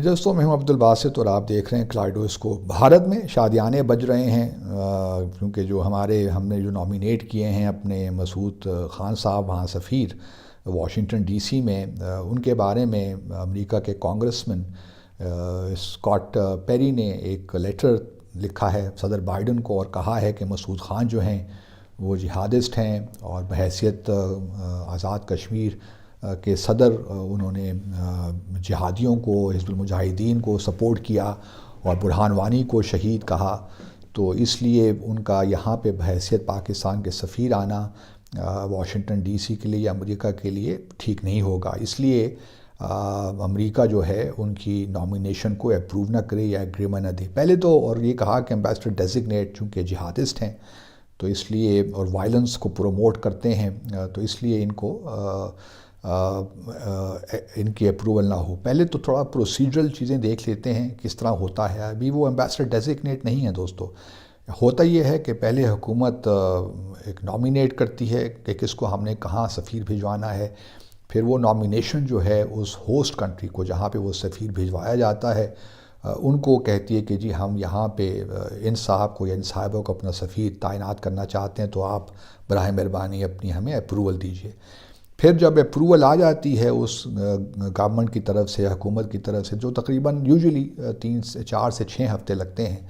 دوستوں، میں ہوں عبدالباسط اور آپ دیکھ رہے ہیں کلائڈوسکوپ۔ بھارت میں شادیانے بج رہے ہیں کیونکہ جو ہم نے جو نامینیٹ کیے ہیں اپنے مسعود خان صاحب وہاں سفیر واشنگٹن ڈی سی میں، ان کے بارے میں امریکہ کے کانگریسمین اسکاٹ پیری نے ایک لیٹر لکھا ہے صدر بائیڈن کو اور کہا ہے کہ مسعود خان جو ہیں وہ جہادسٹ ہیں اور بحیثیت آزاد کشمیر کے صدر انہوں نے جہادیوں کو، حزب المجاہدین کو سپورٹ کیا اور برہان وانی کو شہید کہا، تو اس لیے ان کا یہاں پہ بحیثیت پاکستان کے سفیر آنا واشنگٹن ڈی سی کے لیے یا امریکہ کے لیے ٹھیک نہیں ہوگا۔ اس لیے امریکہ جو ہے ان کی نامینیشن کو اپروو نہ کرے یا ایگریمنٹ نہ دے۔ پہلے تو اور یہ کہا کہ ایمبیسڈر ڈیزگنیٹ چونکہ جہادسٹ ہیں تو اس لیے اور وائلنس کو پروموٹ کرتے ہیں تو اس لیے ان کو ان کی اپروول نہ ہو۔ پہلے تو تھوڑا پروسیجرل چیزیں دیکھ لیتے ہیں کس طرح ہوتا ہے۔ ابھی وہ ایمبیسڈر ڈیزگنیٹ نہیں ہے دوستو۔ ہوتا یہ ہے کہ پہلے حکومت ایک نامینیٹ کرتی ہے کہ کس کو ہم نے کہاں سفیر بھجوانا ہے، پھر وہ نامینیشن جو ہے اس ہوسٹ کنٹری کو جہاں پہ وہ سفیر بھجوایا جاتا ہے ان کو کہتی ہے کہ جی ہم یہاں پہ ان صاحب کو یا ان صاحبوں کو اپنا سفیر تعینات کرنا چاہتے ہیں تو آپ براہ مہربانی اپنی ہمیں اپروول دیجیے۔ پھر جب اپروول آ جاتی ہے اس گورنمنٹ کی طرف سے، حکومت کی طرف سے، جو تقریباً یوزلی 4 سے 6 ہفتے لگتے ہیں،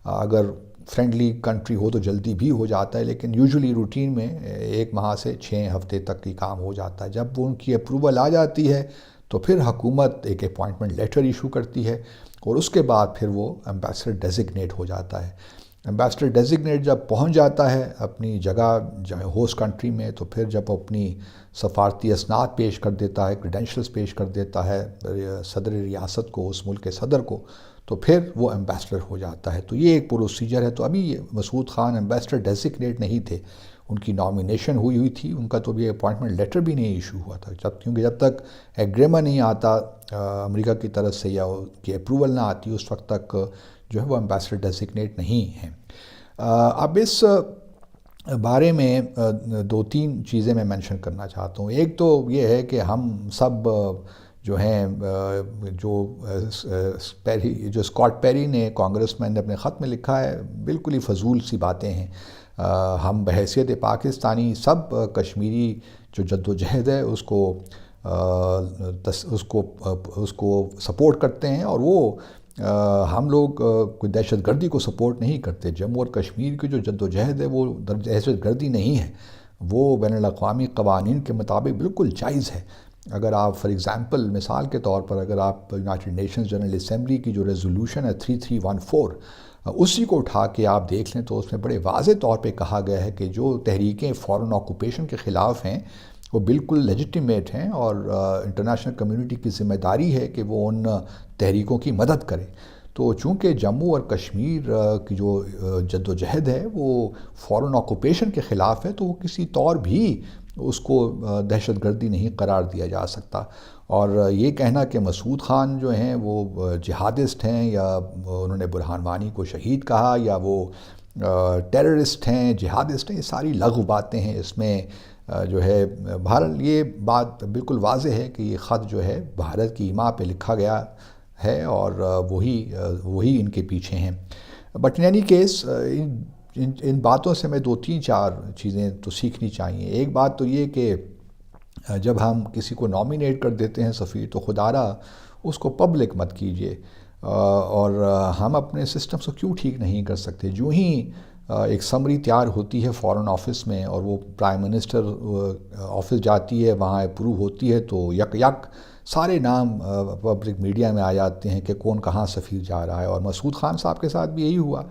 اگر فرینڈلی کنٹری ہو تو جلدی بھی ہو جاتا ہے، لیکن یوزلی روٹین میں 1 ماہ سے 6 ہفتے تک یہ کام ہو جاتا ہے۔ جب وہ ان کی اپروول آ جاتی ہے تو پھر حکومت ایک اپوائنٹمنٹ لیٹر ایشو کرتی ہے اور اس کے بعد پھر وہ ایمبیسڈر ڈیزگنیٹ ہو جاتا ہے۔ ایمبیسڈر ڈیزگنیٹ جب پہنچ جاتا ہے اپنی جگہ ہوسٹ کنٹری میں تو پھر جب اپنی سفارتی اسناد پیش کر دیتا ہے، کریڈینشلز پیش کر دیتا ہے صدر ریاست کو، اس ملک کے صدر کو، تو پھر وہ ایمبیسڈر ہو جاتا ہے۔ تو یہ ایک پروسیجر ہے۔ تو ابھی مسعود خان ایمبیسڈر ڈیزگنیٹ نہیں تھے، ان کی نامینیشن ہوئی تھی، ان کا تو بھی اپوائنٹمنٹ لیٹر بھی نہیں ایشو ہوا تھا کیونکہ جب تک ایگریمنٹ نہیں آتا امریکہ کی طرف سے یا ان کی اپروول نہ آتی اس وقت تک جو ہے وہ ایمبیسڈر ڈیزگنیٹ نہیں ہیں۔ اب اس بارے میں 2-3 چیزیں میں مینشن کرنا چاہتا ہوں۔ ایک تو یہ ہے کہ ہم سب جو ہیں جو اسکاٹ پیری نے کانگریس مین نے اپنے خط میں لکھا ہے بالکل ہی فضول سی باتیں ہیں۔ ہم بحیثیت پاکستانی سب کشمیری جو جد و جہد ہے اس کو سپورٹ کرتے ہیں اور وہ ہم لوگ کوئی دہشت گردی کو سپورٹ نہیں کرتے۔ جموں اور کشمیر کی جو جد و جہد ہے وہ دہشت گردی نہیں ہے، وہ بین الاقوامی قوانین کے مطابق بالکل جائز ہے۔ اگر آپ فار ایگزامپل مثال کے طور پر اگر آپ یونائٹڈ نیشنز جنرل اسمبلی کی جو ریزولوشن ہے 3314 اسی کو اٹھا کے آپ دیکھ لیں تو اس میں بڑے واضح طور پہ کہا گیا ہے کہ جو تحریکیں فورن آکوپیشن کے خلاف ہیں وہ بالکل لیجٹیمیٹ ہیں اور انٹرنیشنل کمیونٹی کی ذمہ داری ہے کہ وہ ان تحریکوں کی مدد کرے۔ تو چونکہ جموں اور کشمیر کی جو جد و جہد ہے وہ فورن آکوپیشن کے خلاف ہے تو وہ کسی طور بھی اس کو دہشت گردی نہیں قرار دیا جا سکتا۔ اور یہ کہنا کہ مسعود خان جو ہیں وہ جہادسٹ ہیں یا انہوں نے برہان وانی کو شہید کہا یا وہ ٹیررسٹ ہیں، جہادسٹ ہیں، یہ ساری لغو باتیں ہیں۔ اس میں جو ہے بہرحال یہ بات بالکل واضح ہے کہ یہ خط جو ہے بھارت کی ایما پہ لکھا گیا ہے اور وہی ان کے پیچھے ہیں۔ بٹ ان اینی کیس ان باتوں سے میں 2-3-4 چیزیں تو سیکھنی چاہیے۔ ایک بات تو یہ کہ جب ہم کسی کو نامینیٹ کر دیتے ہیں سفیر تو خدارہ اس کو پبلک مت کیجیے، اور ہم اپنے سسٹمز کو کیوں ٹھیک نہیں کر سکتے؟ جو ہی ایک سمری تیار ہوتی ہے فورن آفس میں اور وہ پرائم منسٹر آفس جاتی ہے، وہاں اپروو ہوتی ہے تو یک سارے نام پبلک میڈیا میں آ جاتے ہیں کہ کون کہاں سفیر جا رہا ہے۔ اور مسعود خان صاحب کے ساتھ بھی یہی ہوا۔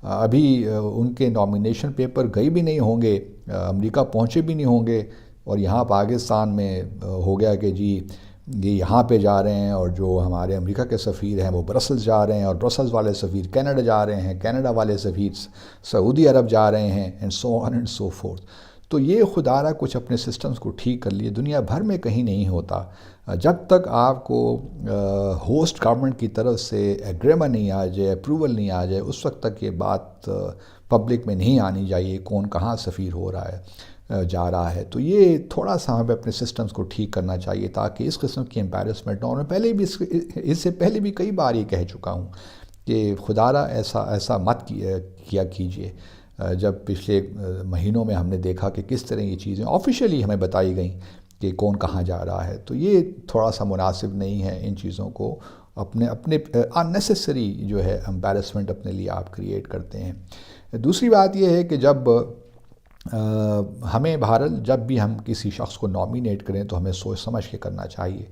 ابھی ان کے نامینیشن پیپر گئے بھی نہیں ہوں گے، امریکہ پہنچے بھی نہیں ہوں گے، اور یہاں پاکستان میں ہو گیا کہ جی یہ یہاں پہ جا رہے ہیں اور جو ہمارے امریکہ کے سفیر ہیں وہ برسلز جا رہے ہیں اور برسلز والے سفیر کینیڈا جا رہے ہیں، کینیڈا والے سفیر سعودی عرب جا رہے ہیں and so on and so forth. تو یہ خدارہ کچھ اپنے سسٹمز کو ٹھیک کر لیے، دنیا بھر میں کہیں نہیں ہوتا۔ جب تک آپ کو ہوسٹ گورنمنٹ کی طرف سے ایگریمنٹ نہیں آ جائے، اپروول نہیں آ جائے، اس وقت تک یہ بات پبلک میں نہیں آنی چاہیے کون کہاں سفیر ہو رہا ہے۔ جا رہا ہے. تو یہ تھوڑا سا ہمیں اپنے سسٹمز کو ٹھیک کرنا چاہیے تاکہ اس قسم کی امبیرسمنٹ نہ ہو. میں پہلے بھی اس سے پہلے بھی کئی بار یہ کہہ چکا ہوں کہ خدا را ایسا مت کیا کیجیے. جب پچھلے مہینوں میں ہم نے دیکھا کہ کس طرح یہ چیزیں آفیشیلی ہمیں بتائی گئیں کہ کون کہاں جا رہا ہے، تو یہ تھوڑا سا مناسب نہیں ہے. ان چیزوں کو اپنے اننیسیسری جو ہے امبیرسمنٹ اپنے لیے آپ کریٹ کرتے ہیں. دوسری بات یہ ہے کہ جب ہمیں بہرحال جب بھی ہم کسی شخص کو نامینیٹ کریں تو ہمیں سوچ سمجھ کے کرنا چاہیے.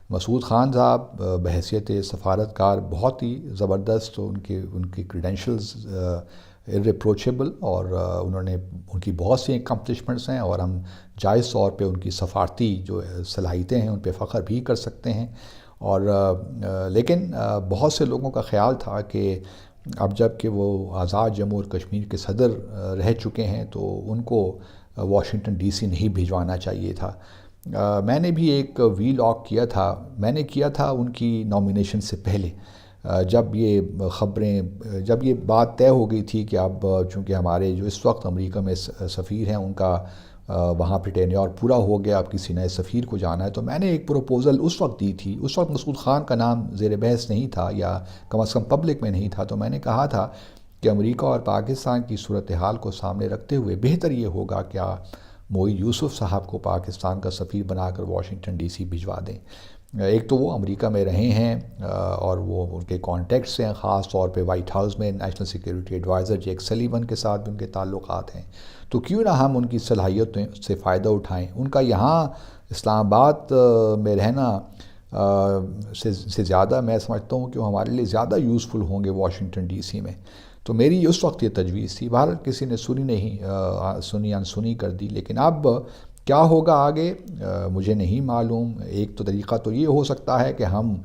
مسعود خان صاحب بحیثیت سفارتکار بہت ہی زبردست، ان کی کریڈینشلز irreproachable، اور ان کی بہت سی اکمپلشمنٹس ہیں، اور ہم جائز طور پہ ان کی سفارتی جو صلاحیتیں ہیں ان پہ فخر بھی کر سکتے ہیں. اور لیکن بہت سے لوگوں کا خیال تھا کہ اب جب کہ وہ آزاد جموں اور کشمیر کے صدر رہ چکے ہیں تو ان کو واشنگٹن ڈی سی نہیں بھجوانا چاہیے تھا. میں نے بھی ایک وی لاگ کیا تھا، میں نے کیا تھا ان کی نامینیشن سے پہلے، جب یہ بات طے ہو گئی تھی کہ اب چونکہ ہمارے جو اس وقت امریکہ میں سفیر ہیں ان کا وہاں پہ ٹینیور پورا ہو گیا، اب کسی نئے سفیر کو جانا ہے. تو میں نے ایک پروپوزل اس وقت دی تھی، اس وقت مسعود خان کا نام زیر بحث نہیں تھا یا کم از کم پبلک میں نہیں تھا. تو میں نے کہا تھا کہ امریکہ اور پاکستان کی صورتحال کو سامنے رکھتے ہوئے بہتر یہ ہوگا کہ معید یوسف صاحب کو پاکستان کا سفیر بنا کر واشنگٹن ڈی سی بھجوا دیں. ایک تو وہ امریکہ میں رہے ہیں اور وہ ان کے کانٹیکٹس ہیں، خاص طور پہ وائٹ ہاؤس میں national security adviser Jake Sullivan کے ساتھ بھی ان کے تعلقات ہیں. تو کیوں نہ ہم ان کی صلاحیتوں سے فائدہ اٹھائیں. ان کا یہاں اسلام آباد میں رہنا سے زیادہ میں سمجھتا ہوں کہ وہ ہمارے لیے زیادہ یوزفل ہوں گے واشنگٹن ڈی سی میں. تو میری اس وقت یہ تجویز تھی، بہرحال کسی نے سنی انسنی کر دی. لیکن اب کیا ہوگا آگے مجھے نہیں معلوم. ایک تو طریقہ تو یہ ہو سکتا ہے کہ ہم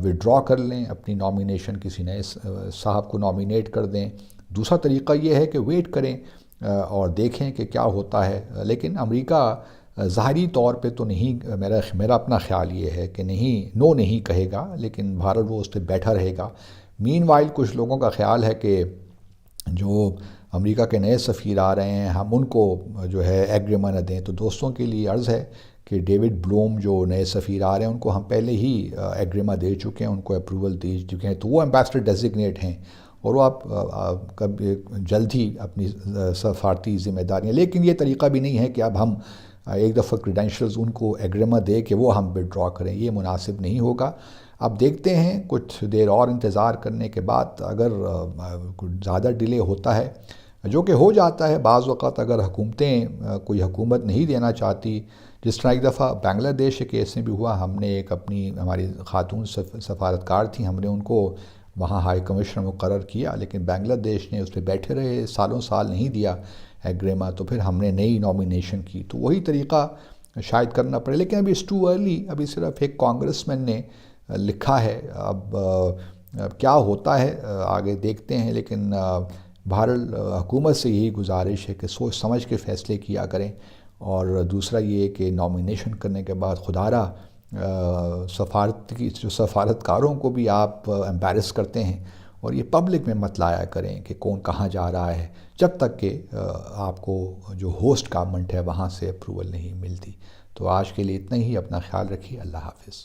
وڈرا کر لیں اپنی نامینیشن، کسی نئے صاحب کو نامینیٹ کر دیں. دوسرا طریقہ یہ ہے کہ ویٹ کریں اور دیکھیں کہ کیا ہوتا ہے. لیکن امریکہ ظاہری طور پہ تو نہیں، میرا اپنا خیال یہ ہے کہ نو نہیں کہے گا، لیکن بھارت وہ اس پہ بیٹھا رہے گا. مین وائل کچھ لوگوں کا خیال ہے کہ جو امریکہ کے نئے سفیر آ رہے ہیں ہم ان کو جو ہے ایگریما نہ دیں. تو دوستوں کے لیے عرض ہے کہ ڈیوڈ بلوم جو نئے سفیر آ رہے ہیں ان کو ہم پہلے ہی ایگریما دے چکے ہیں، ان کو اپروول دے چکے ہیں. تو وہ ایمبیسڈر ڈیزگنیٹ ہیں اور وہ آپ جلد ہی اپنی سفارتی ذمہ داریاں. لیکن یہ طریقہ بھی نہیں ہے کہ اب ہم ایک دفعہ کریڈینشلز ان کو ایگریما دے کہ وہ ہم وڈرا کریں، یہ مناسب نہیں ہوگا. اب دیکھتے ہیں کچھ دیر اور انتظار کرنے کے بعد اگر کچھ زیادہ ڈیلے ہوتا ہے، جو کہ ہو جاتا ہے بعض وقت، اگر حکومتیں کوئی حکومت نہیں دینا چاہتی، جس طرح ایک دفعہ بنگلہ دیش کے کیس میں بھی ہوا. ہم نے ہماری خاتون سفارتکار تھیں، ہم نے ان کو وہاں ہائی کمشنر مقرر کیا، لیکن بنگلہ دیش نے اس پہ بیٹھے رہے، سالوں سال نہیں دیا ایگریما. تو پھر ہم نے نئی نامینیشن کی. تو وہی طریقہ شاید کرنا پڑے. لیکن ابھی اٹس ٹو ارلی، ابھی صرف ایک کانگریس مین نے لکھا ہے. اب کیا ہوتا ہے آگے دیکھتے ہیں. لیکن بہرحال حکومت سے یہی گزارش ہے کہ سوچ سمجھ کے فیصلے کیا کریں. اور دوسرا یہ کہ نامینیشن کرنے کے بعد خدا را سفارتکاروں کو بھی آپ امبیرس کرتے ہیں اور یہ پبلک میں مت لایا کریں کہ کون کہاں جا رہا ہے، جب تک کہ آپ کو جو ہوسٹ گورنمنٹ ہے وہاں سے اپروول نہیں ملتی. تو آج کے لیے اتنا ہی. اپنا خیال رکھیے. اللہ حافظ.